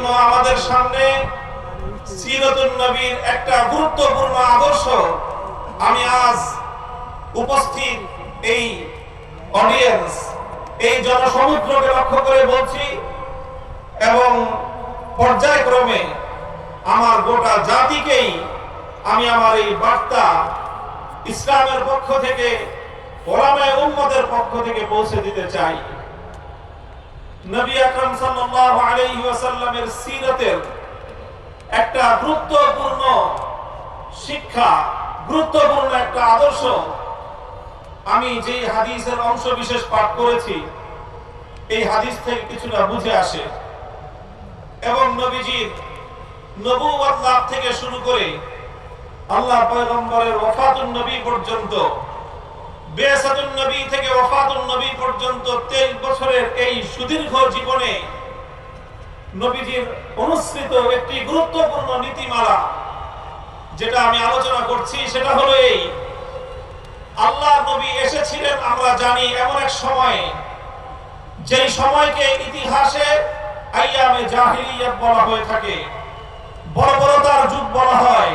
জন্য আমাদের সামনে সিরাতুন নবীর একটা গুরুত্বপূর্ণ আদর্শ আমি আজ উপস্থিত এই অডিয়েন্স, এই জনসমুদ্রকে লক্ষ্য করে বলছি এবং পর্যায়ক্রমে আমার গোটা জাতিকেই আমি আমার এই বার্তা ইসলামের পক্ষ থেকে, ওলামায়ে উম্মতের পক্ষ থেকে পৌঁছে দিতে চাই। নবী আকরাম সাল্লাল্লাহু আলাইহি ওয়াসাল্লামের সিরাতের একটা গুরুত্বপূর্ণ শিক্ষা, গুরুত্বপূর্ণ একটা আদর্শ আমি যে হাদিসের অংশ বিশেষ পাঠ করেছি এই হাদিস থেকে কিছুটা বুঝে আসে এবং নবীজির নবুয়ত লাভ থেকে শুরু করে আল্লাহ পয়গম্বরের ওয়াফাতুন নবী পর্যন্ত, বিআসাতুন নবী থেকে ওয়াফাতুন নবী পর্যন্ত 23 বছরের এই সুদীর্ঘ জীবনে নবীজির অনুসৃত একটি গুরুত্বপূর্ণ নীতিমালা যেটা আমি আলোচনা করছি সেটা হলো এই: আল্লাহ নবী এসেছিলেন আমরা জানি এমন এক সময়ে, যেই সময়কে ইতিহাসে আইয়ামে জাহিলিয়াত বলা হয়ে থাকে, বর্বরতার যুগ বলা হয়।